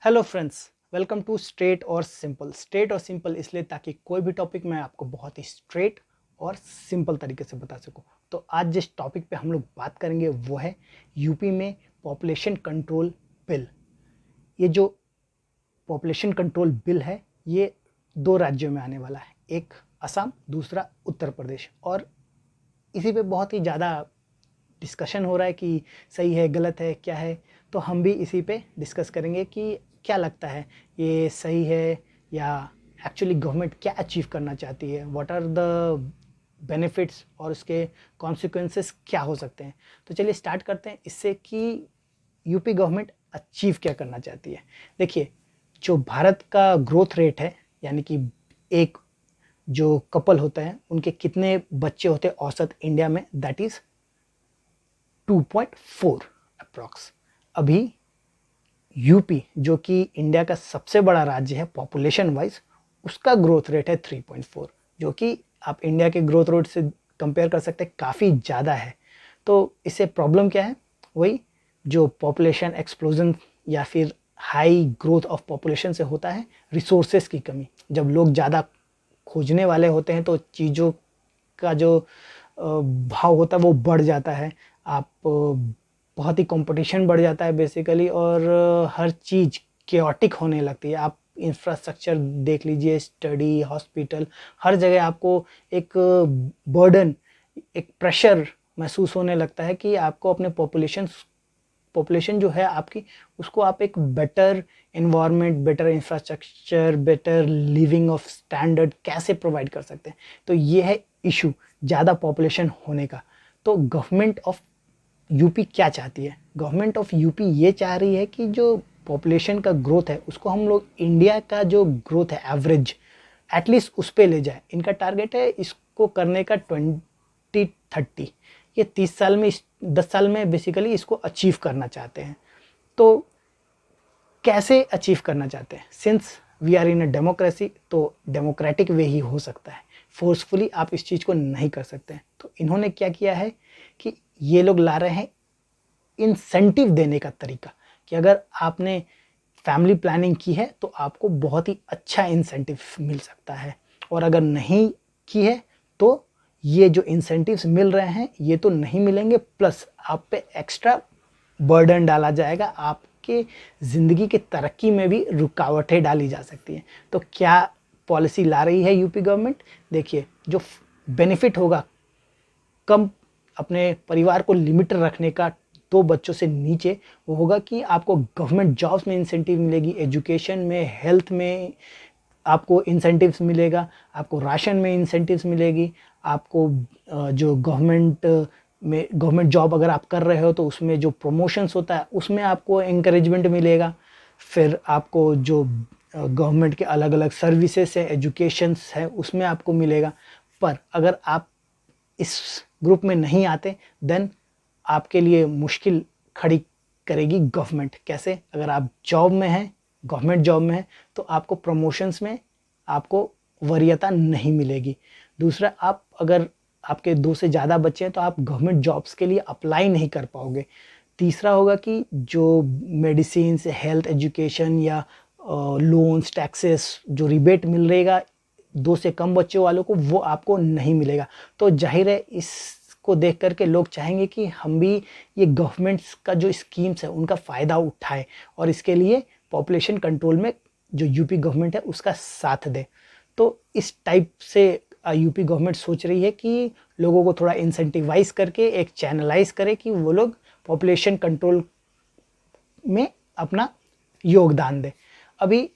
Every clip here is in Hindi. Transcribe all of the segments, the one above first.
Hello friends, welcome to straight और सिंपल। स्ट्रेट और सिंपल इसलिए ताकि कोई भी टॉपिक मैं आपको बहुत ही स्ट्रेट और सिंपल तरीके से बता सकूं। तो आज जिस टॉपिक पे हम लोग बात करेंगे वो है यूपी में पॉपुलेशन कंट्रोल बिल। ये जो पॉपुलेशन कंट्रोल बिल है ये दो राज्यों में आने वाला है, एक असम, दूसरा उत्तर प्रदेश। और इसी पे बहुत ही ज़्यादा डिस्कशन हो रहा है कि सही है, गलत है, क्या है। तो हम भी इसी पे डिस्कस करेंगे कि क्या लगता है ये सही है या एक्चुअली गवर्नमेंट क्या अचीव करना चाहती है, व्हाट आर द बेनिफिट्स और उसके कॉन्सिक्वेंसेस क्या हो सकते हैं। तो चलिए स्टार्ट करते हैं इससे कि यूपी गवर्नमेंट अचीव क्या करना चाहती है। देखिए, जो भारत का ग्रोथ रेट है, यानी कि एक जो कपल होता है उनके कितने बच्चे होते हैं औसत इंडिया में, दैट इज़ 2.4 अप्रॉक्स। अभी यूपी जो कि इंडिया का सबसे बड़ा राज्य है पॉपुलेशन वाइज, उसका ग्रोथ रेट है 3.4, जो कि आप इंडिया के ग्रोथ रेट से कंपेयर कर सकते हैं, काफ़ी ज़्यादा है। तो इससे प्रॉब्लम क्या है, वही जो पॉपुलेशन एक्सप्लोजन या फिर हाई ग्रोथ ऑफ पॉपुलेशन से होता है रिसोर्सेज की कमी। जब लोग ज़्यादा खोजने वाले होते हैं तो चीज़ों का जो भाव होता है वो बढ़ जाता है। आप बहुत ही कंपटीशन बढ़ जाता है बेसिकली, और हर चीज़ केओटिक होने लगती है। आप इंफ्रास्ट्रक्चर देख लीजिए, स्टडी, हॉस्पिटल, हर जगह आपको एक बर्डन, एक प्रेशर महसूस होने लगता है कि आपको अपने पॉपुलेशन जो है आपकी, उसको आप एक better environment, better infrastructure, better living of standard कैसे प्रोवाइड कर सकते हैं। तो ये है इशू ज़्यादा पॉपुलेशन होने का। तो गवर्नमेंट ऑफ यूपी क्या चाहती है? गवर्नमेंट ऑफ यूपी ये चाह रही है कि जो पॉपुलेशन का ग्रोथ है उसको हम लोग इंडिया का जो ग्रोथ है एवरेज, एटलीस्ट उस पे ले जाए। इनका टारगेट है इसको करने का 2030। ये 30 साल में, 10 साल में बेसिकली इसको अचीव करना चाहते हैं। तो कैसे अचीव करना चाहते हैं? Since we are in a democracy, तो डेमोक्रेटिक वे ही हो सकता है, फोर्सफुली आप इस चीज़ को नहीं कर सकते हैं। तो इन्होंने क्या किया है कि ये लोग ला रहे हैं इंसेंटिव देने का तरीका, कि अगर आपने फैमिली प्लानिंग की है तो आपको बहुत ही अच्छा इंसेंटिव मिल सकता है, और अगर नहीं की है तो ये जो इंसेंटिव्स मिल रहे हैं ये तो नहीं मिलेंगे, प्लस आप पे एक्स्ट्रा बर्डन डाला जाएगा, आपके ज़िंदगी की तरक्की में भी रुकावटें डाली जा सकती हैं। तो क्या पॉलिसी ला रही है यूपी गवर्नमेंट? देखिए, जो बेनिफिट होगा कम अपने परिवार को लिमिट रखने का, 2 बच्चों से नीचे, वो होगा कि आपको गवर्नमेंट जॉब्स में इंसेंटिव मिलेगी, एजुकेशन में, हेल्थ में आपको इंसेंटिव्स मिलेगा, आपको राशन में इंसेंटिव्स मिलेगी, आपको जो गवर्नमेंट जॉब अगर आप कर रहे हो तो उसमें जो प्रमोशंस होता है उसमें आपको इंकरेजमेंट मिलेगा। फिर आपको जो गवर्नमेंट के अलग अलग सर्विसेज है, एजुकेशंस है, उसमें आपको मिलेगा। पर अगर आप इस ग्रुप में नहीं आते, देन आपके लिए मुश्किल खड़ी करेगी गवर्नमेंट। कैसे? अगर आप जॉब में हैं, गवर्नमेंट जॉब में है, तो आपको प्रमोशंस में आपको वरीयता नहीं मिलेगी। दूसरा, आप अगर आपके 2 से ज़्यादा बच्चे हैं तो आप गवर्नमेंट जॉब्स के लिए अप्लाई नहीं कर पाओगे। तीसरा होगा कि जो मेडिसिन, हेल्थ, एजुकेशन या लोन्स, टैक्सेस जो रिबेट मिल रहेगा 2 से कम बच्चों वालों को, वो आपको नहीं मिलेगा। तो जाहिर है इसको देख करके लोग चाहेंगे कि हम भी ये गवर्नमेंट्स का जो स्कीम्स है उनका फ़ायदा उठाए, और इसके लिए पॉपुलेशन कंट्रोल में जो यूपी गवर्नमेंट है उसका साथ दे। तो इस टाइप से यूपी गवर्नमेंट सोच रही है कि लोगों को थोड़ा इंसेंटिवाइज करके एक चैनलाइज करे कि वो लोग पॉपुलेशन कंट्रोल में अपना योगदान दें। अभी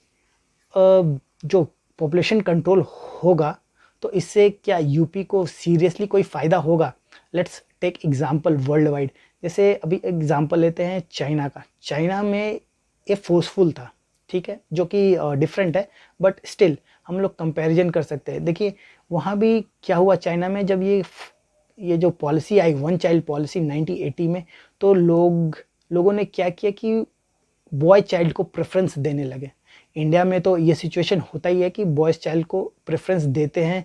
जो पॉपुलेशन कंट्रोल होगा तो इससे क्या यूपी को सीरियसली कोई फ़ायदा होगा? Let's take example world wide. जैसे अभी एग्जांपल लेते हैं चाइना का। चाइना में ये फोर्सफुल था, ठीक है, जो कि डिफरेंट है, बट स्टिल हम लोग कंपैरिजन कर सकते हैं। देखिए, वहाँ भी क्या हुआ चाइना में, जब ये जो पॉलिसी आई, वन चाइल्ड पॉलिसी 1980 में, तो लोगों ने क्या किया कि बॉय चाइल्ड को प्रेफरेंस देने लगे। इंडिया में तो ये सिचुएशन होता ही है कि बॉयज़ चाइल्ड को प्रेफरेंस देते हैं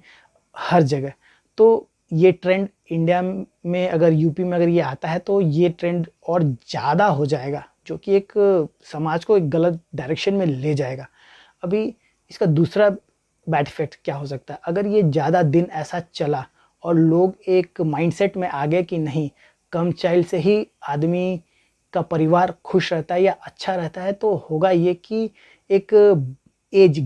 हर जगह। तो ये ट्रेंड इंडिया में, अगर यूपी में अगर ये आता है तो ये ट्रेंड और ज़्यादा हो जाएगा जो कि एक समाज को एक गलत डायरेक्शन में ले जाएगा। अभी इसका दूसरा बैड इफेक्ट क्या हो सकता है, अगर ये ज़्यादा दिन ऐसा चला और लोग एक माइंडसेट में आ गए कि नहीं, कम चाइल्ड से ही आदमी का परिवार खुश रहता है या अच्छा रहता है, तो होगा ये कि एक एज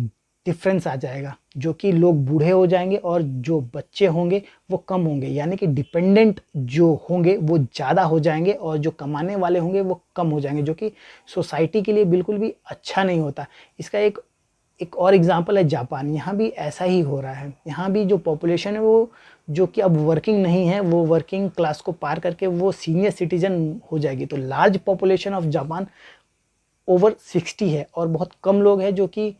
डिफरेंस आ जाएगा, जो कि लोग बूढ़े हो जाएंगे और जो बच्चे होंगे वो कम होंगे, यानी कि डिपेंडेंट जो होंगे वो ज़्यादा हो जाएंगे और जो कमाने वाले होंगे वो कम हो जाएंगे, जो कि सोसाइटी के लिए बिल्कुल भी अच्छा नहीं होता। इसका एक और एग्जांपल है जापान। यहाँ भी ऐसा ही हो रहा है। यहाँ भी जो पॉपुलेशन है वो, जो कि अब वर्किंग नहीं है, वो वर्किंग क्लास को पार करके वो सीनियर सिटीजन हो जाएगी। तो large population of Japan over 60 है और बहुत कम लोग हैं जो कि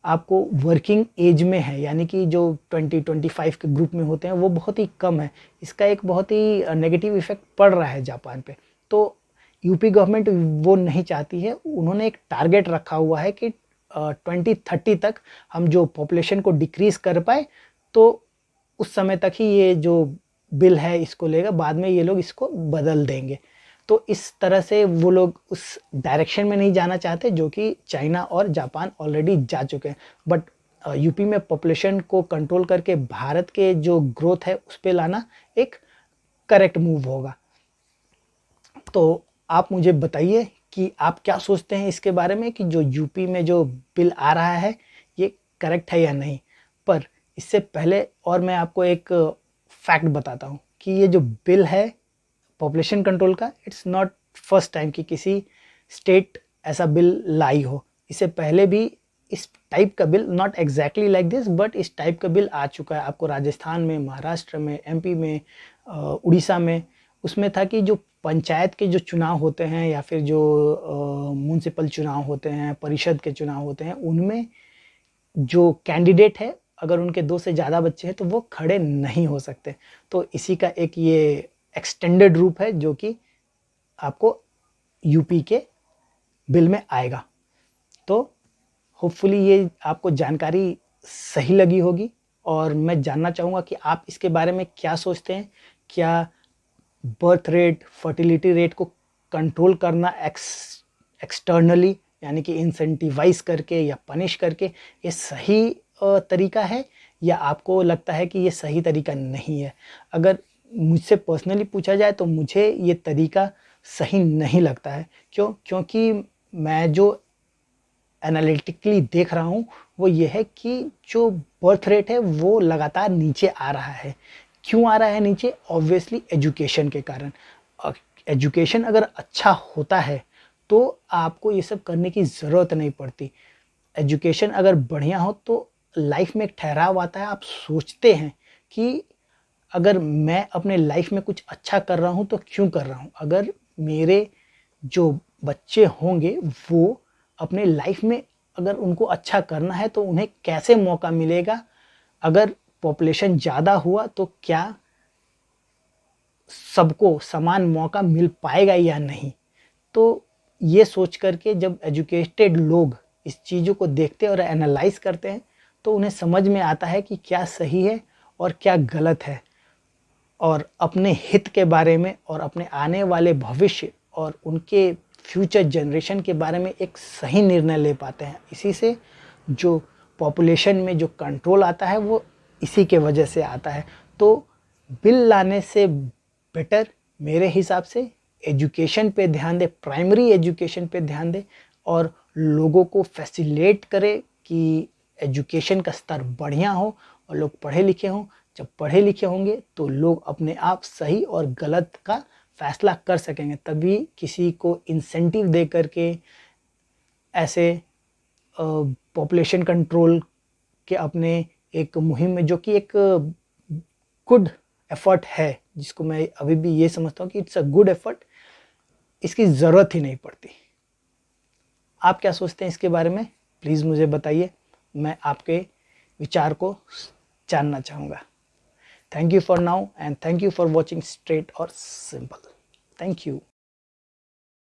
आपको वर्किंग एज में है, यानी कि जो 20-25 के ग्रुप में होते हैं वो बहुत ही कम है। इसका एक बहुत ही नेगेटिव इफेक्ट पड़ रहा है जापान पे। तो यूपी गवर्नमेंट वो नहीं चाहती है, उन्होंने एक टारगेट रखा हुआ है कि 2030 तक हम जो पॉपुलेशन को डिक्रीज कर पाए, तो उस समय तक ही ये जो बिल है इसको लेगा, बाद में ये लोग इसको बदल देंगे। तो इस तरह से वो लोग उस डायरेक्शन में नहीं जाना चाहते, जो कि चाइना और जापान ऑलरेडी जा चुके हैं। बट यूपी में पॉपुलेशन को कंट्रोल करके भारत के जो ग्रोथ है उस पर लाना एक करेक्ट मूव होगा। तो आप मुझे बताइए कि आप क्या सोचते हैं इसके बारे में, कि जो यूपी में जो बिल आ रहा है ये करेक्ट है या नहीं। पर इससे पहले और मैं आपको एक फैक्ट बताता हूँ कि ये जो बिल है पॉपुलेशन कंट्रोल का, इट्स नॉट फर्स्ट टाइम कि किसी स्टेट ऐसा बिल लाई हो। इससे पहले भी इस टाइप का bill, not exactly like this, but इस टाइप का बिल आ चुका है। आपको राजस्थान में, महाराष्ट्र में, एमपी में, उड़ीसा में, उसमें था कि जो पंचायत के जो चुनाव होते हैं या फिर जो म्यूनसिपल चुनाव होते हैं, परिषद के चुनाव होते हैं, उनमें जो कैंडिडेट है अगर उनके 2 से ज़्यादा बच्चे हैं तो वो खड़े नहीं हो सकते। तो इसी का एक ये एक्सटेंडेड रूप है जो कि आपको यूपी के बिल में आएगा। तो होपफुली ये आपको जानकारी सही लगी होगी और मैं जानना चाहूँगा कि आप इसके बारे में क्या सोचते हैं। क्या बर्थ रेट, फर्टिलिटी रेट को कंट्रोल करना एक्सटर्नली, यानी कि इंसेंटिवाइज करके या पनिश करके, ये सही तरीका है, या आपको लगता है कि ये सही तरीका नहीं है? अगर मुझसे पर्सनली पूछा जाए तो मुझे ये तरीका सही नहीं लगता है। क्योंकि मैं जो एनालिटिकली देख रहा हूँ वो ये है कि जो बर्थ रेट है वो लगातार नीचे आ रहा है। क्यों आ रहा है नीचे? ऑब्वियसली एजुकेशन के कारण। एजुकेशन अगर अच्छा होता है तो आपको ये सब करने की ज़रूरत नहीं पड़ती। एजुकेशन अगर बढ़िया हो तो लाइफ में एक ठहराव आता है। आप सोचते हैं कि अगर मैं अपने लाइफ में कुछ अच्छा कर रहा हूँ तो क्यों कर रहा हूँ। अगर मेरे जो बच्चे होंगे वो अपने लाइफ में अगर उनको अच्छा करना है तो उन्हें कैसे मौका मिलेगा। अगर पॉपुलेशन ज़्यादा हुआ तो क्या सबको समान मौका मिल पाएगा या नहीं। तो ये सोच करके जब एजुकेटेड लोग इस चीज़ों को देखते हैं और एनालाइज करते हैं तो उन्हें समझ में आता है कि क्या सही है और क्या गलत है, और अपने हित के बारे में और अपने आने वाले भविष्य और उनके फ्यूचर जनरेशन के बारे में एक सही निर्णय ले पाते हैं। इसी से जो पॉपुलेशन में जो कंट्रोल आता है वो इसी के वजह से आता है। तो बिल लाने से बेटर मेरे हिसाब से एजुकेशन पे ध्यान दे, प्राइमरी एजुकेशन पे ध्यान दे और लोगों को फैसिलिटेट करे कि एजुकेशन का स्तर बढ़िया हो और लोग पढ़े लिखे हों। जब पढ़े लिखे होंगे तो लोग अपने आप सही और गलत का फैसला कर सकेंगे। तभी किसी को इंसेंटिव दे करके ऐसे पॉपुलेशन कंट्रोल के अपने एक मुहिम में, जो कि एक गुड एफर्ट है, जिसको मैं अभी भी ये समझता हूँ कि इट्स अ गुड एफर्ट, इसकी ज़रूरत ही नहीं पड़ती। आप क्या सोचते हैं इसके बारे में? प्लीज़ मुझे बताइए, मैं आपके विचार को जानना चाहूँगा। Thank you for now and thank you for watching Straight or Simple. Thank you.